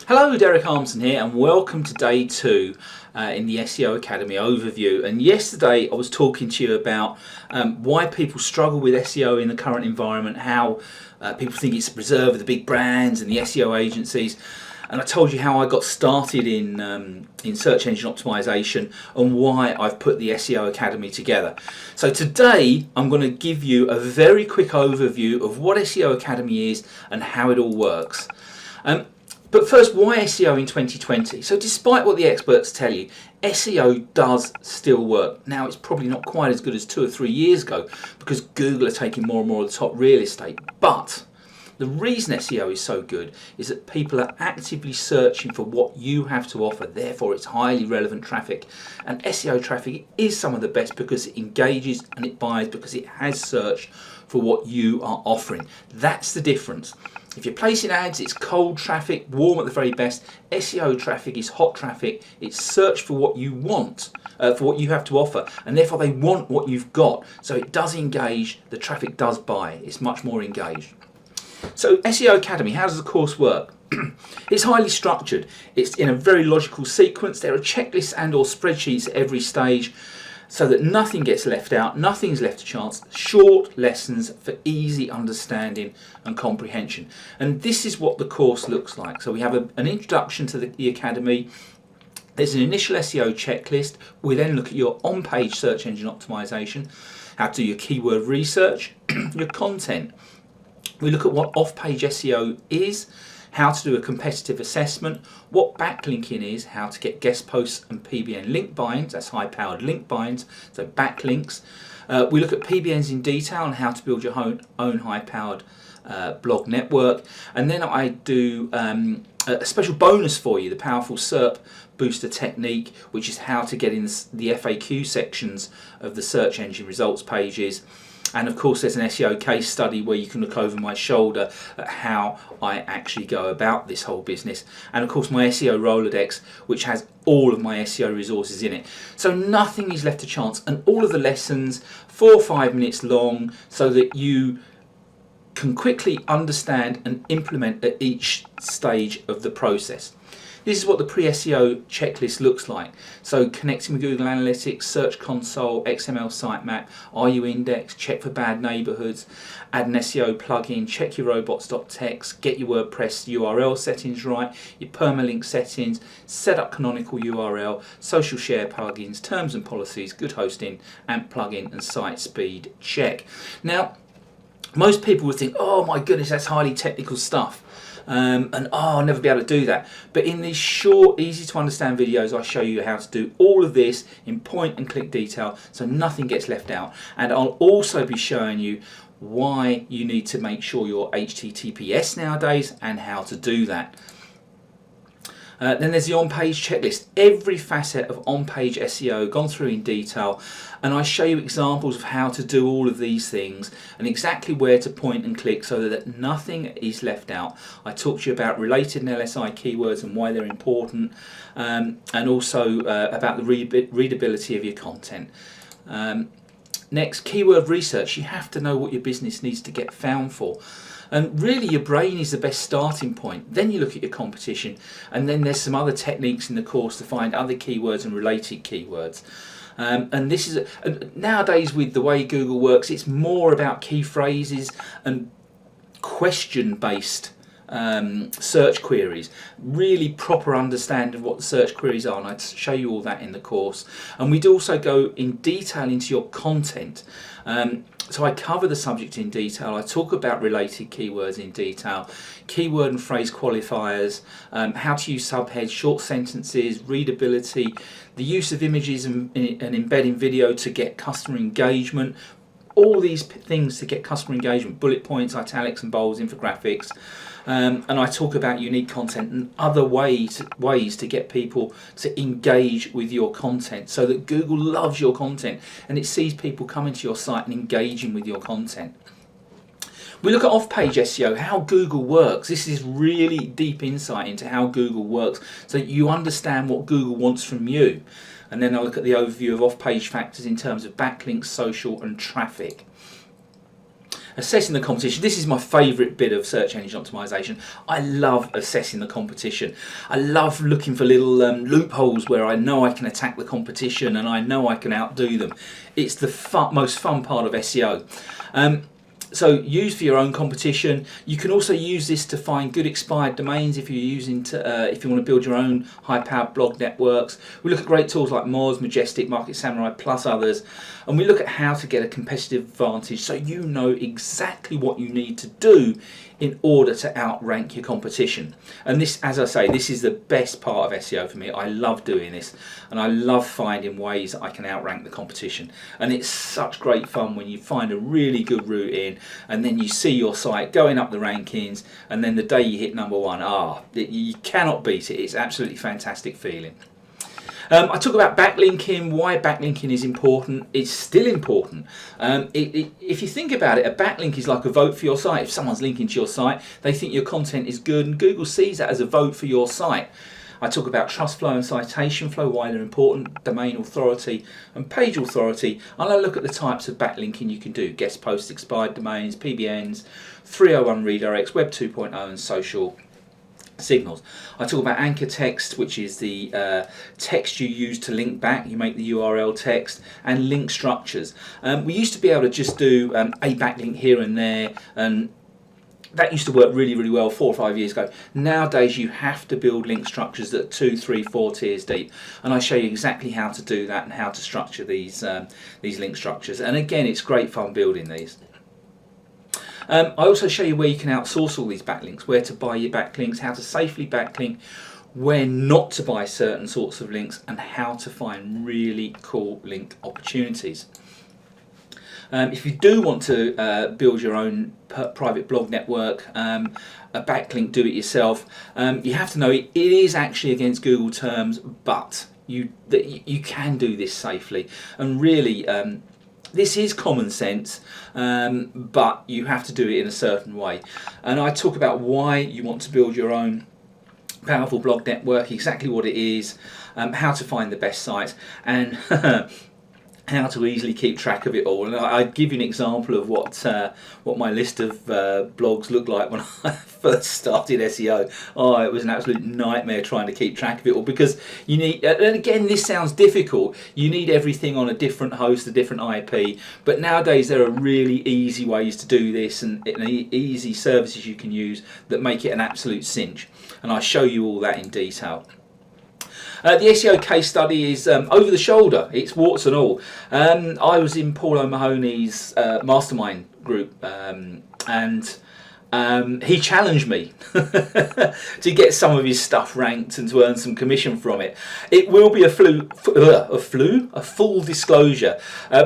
Hello, Derek Armson here, and welcome to day 2 in the SEO Academy overview. And yesterday I was talking to you about why people struggle with SEO in the current environment, how people think it's reserved for the big brands and the SEO agencies. And I told you how I got started in search engine optimization and why I've put the SEO Academy together. So today I'm going to give you a very quick overview of what SEO Academy is and how it all works. But first, why SEO in 2020? So despite what the experts tell you, SEO does still work. Now, it's probably not quite as good as 2 or 3 years ago because Google are taking more and more of the top real estate. But the reason SEO is so good is that people are actively searching for what you have to offer. Therefore, it's highly relevant traffic. And SEO traffic is some of the best because it engages and it buys because it has searched for what you are offering. That's the difference. If you're placing ads, it's cold traffic, warm at the very best. SEO traffic is hot traffic. It's search for what you want, for what you have to offer, and therefore they want what you've got. So it does engage, the traffic does buy. It's much more engaged. So SEO Academy, how does the course work? It's highly structured. It's in a very logical sequence. There are checklists and or spreadsheets at every stage, so that nothing gets left out, nothing's left to chance. Short lessons for easy understanding and comprehension. And this is what the course looks like. So we have an introduction to the Academy. There's an initial SEO checklist. We then look at your on-page search engine optimization, how to do your keyword research, your content. We look at what off-page SEO is, how to do a competitive assessment, what backlinking is, how to get guest posts and PBN link binds, that's high-powered link binds, so backlinks. We look at PBNs in detail and how to build your own high-powered blog network. And then I do a special bonus for you, the powerful SERP booster technique, which is how to get in the FAQ sections of the search engine results pages. And of course there's an SEO case study where you can look over my shoulder at how I actually go about this whole business. And of course my SEO Rolodex, which has all of my SEO resources in it. So nothing is left to chance, and all of the lessons 4 or 5 minutes long so that you can quickly understand and implement at each stage of the process. This is what the Pre-SEO checklist looks like. So connecting with Google Analytics, Search Console, XML sitemap, are you indexed, check for bad neighborhoods, add an SEO plugin, check your robots.txt, get your WordPress URL settings right, your permalink settings, set up canonical URL, social share plugins, terms and policies, good hosting, AMP plugin and site speed check. Now, most people would think, oh my goodness, that's highly technical stuff. And I'll never be able to do that. But in these short, easy to understand videos, I show you how to do all of this in point and click detail so nothing gets left out. And I'll also be showing you why you need to make sure you're HTTPS nowadays and how to do that. Then there's the on-page checklist. Every facet of on-page SEO gone through in detail, and I show you examples of how to do all of these things and exactly where to point and click so that nothing is left out. I talk to you about related and LSI keywords and why they're important, and also about the readability of your content. Next, keyword research. You have to know what your business needs to get found for. And really your brain is the best starting point. Then you look at your competition, and then there's some other techniques in the course to find other keywords and related keywords. And this is nowadays with the way Google works, it's more about key phrases and question-based search queries, really proper understanding of what the search queries are, and I show you all that in the course. And we'd also go in detail into your content. So I cover the subject in detail, I talk about related keywords in detail, keyword and phrase qualifiers, how to use subheads, short sentences, readability, the use of images and embedding video to get customer engagement, all these things to get customer engagement, bullet points, italics and bolds, infographics. And I talk about unique content and other ways to get people to engage with your content so that Google loves your content and it sees people coming to your site and engaging with your content. We look at off-page SEO, how Google works. This is really deep insight into how Google works so that you understand what Google wants from you. And then I'll look at the overview of off-page factors in terms of backlinks, social and traffic. Assessing the competition. This is my favourite bit of search engine optimization. I love assessing the competition. I love looking for little loopholes where I know I can attack the competition and I know I can outdo them. It's the most fun part of SEO. So use for your own competition. You can also use this to find good expired domains if you're using if you want to build your own high-powered blog networks. We look at great tools like Moz, Majestic, Market Samurai, plus others, and we look at how to get a competitive advantage so you know exactly what you need to do in order to outrank your competition. And this, as I say, this is the best part of SEO for me. I love doing this, and I love finding ways that I can outrank the competition. And it's such great fun when you find a really good route in, and then you see your site going up the rankings, and then the day you hit #1, you cannot beat it. It's absolutely fantastic feeling. I talk about backlinking, why backlinking is important. It's still important. If you think about it, a backlink is like a vote for your site. If someone's linking to your site, they think your content is good, and Google sees that as a vote for your site. I talk about trust flow and citation flow, why they're important, domain authority and page authority, and I look at the types of backlinking you can do: guest posts, expired domains, PBNs, 301 redirects, Web 2.0 and social signals. I talk about anchor text, which is the text you use to link back. You make the URL text, and link structures. We used to be able to just do a backlink here and there, and that used to work really, really well 4 or 5 years ago. Nowadays you have to build link structures that are 2, 3, 4 tiers deep, and I show you exactly how to do that and how to structure these link structures. And again, it's great fun building these. I also show you where you can outsource all these backlinks, where to buy your backlinks, how to safely backlink, where not to buy certain sorts of links, and how to find really cool link opportunities. If you do want to build your own private blog network, a backlink, do it yourself, you have to know it is actually against Google terms, but you can do this safely. And really, this is common sense, but you have to do it in a certain way. And I talk about why you want to build your own powerful blog network, exactly what it is, how to find the best sites, and how to easily keep track of it all. And I give you an example of what my list of blogs looked like when I first started SEO. Oh, it was an absolute nightmare trying to keep track of it all, because you need, and again, this sounds difficult, you need everything on a different host, a different IP, but nowadays there are really easy ways to do this, and easy services you can use that make it an absolute cinch, and I show you all that in detail. The SEO case study is over the shoulder, it's warts and all. I was in Paul O'Mahony's mastermind group, and he challenged me to get some of his stuff ranked and to earn some commission from it. It will be a full disclosure,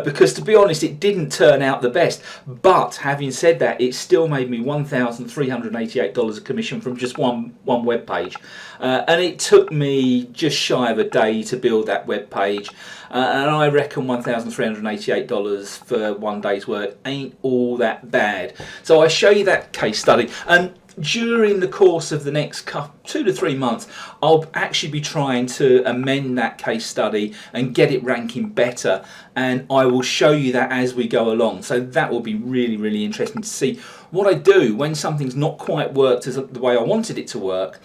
because to be honest, it didn't turn out the best. But having said that, it still made me $1,388 of commission from just one web page, and it took me just shy of a day to build that web page. And I reckon $1,388 for 1 day's work ain't all that bad. So I show you that case study, and during the course of the next 2 to 3 months, I'll actually be trying to amend that case study and get it ranking better, and I will show you that as we go along. So that will be really, really interesting to see what I do when something's not quite worked as the way I wanted it to work.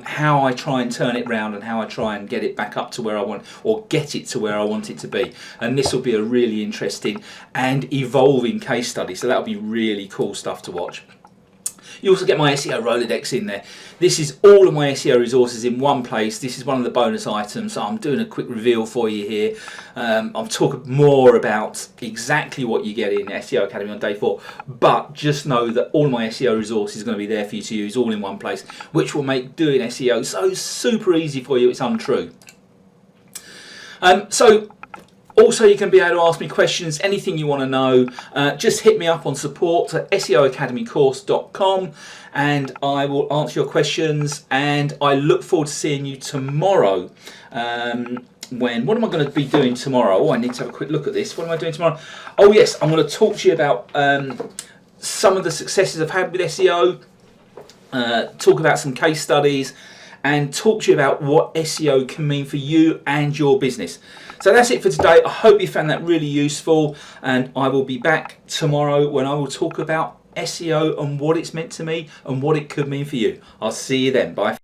How I try and turn it round, and how I try and get it back up to where I want, or get it to where I want it to be. And this will be a really interesting and evolving case study, so that'll be really cool stuff to watch. You also get my SEO Rolodex in there. This is all of my SEO resources in one place. This is one of the bonus items, so I'm doing a quick reveal for you here. I'll talk more about exactly what you get in SEO Academy on day 4, but just know that all my SEO resources are going to be there for you to use all in one place, which will make doing SEO so super easy for you, it's untrue. Also, you can be able to ask me questions, anything you want to know. Just hit me up on support@seoacademycourse.com, and I will answer your questions. And I look forward to seeing you tomorrow. What am I going to be doing tomorrow? Oh, I need to have a quick look at this. What am I doing tomorrow? Oh yes, I'm going to talk to you about some of the successes I've had with SEO, talk about some case studies, and talk to you about what SEO can mean for you and your business. So that's it for today. I hope you found that really useful, and I will be back tomorrow when I will talk about SEO and what it's meant to me and what it could mean for you. I'll see you then. Bye.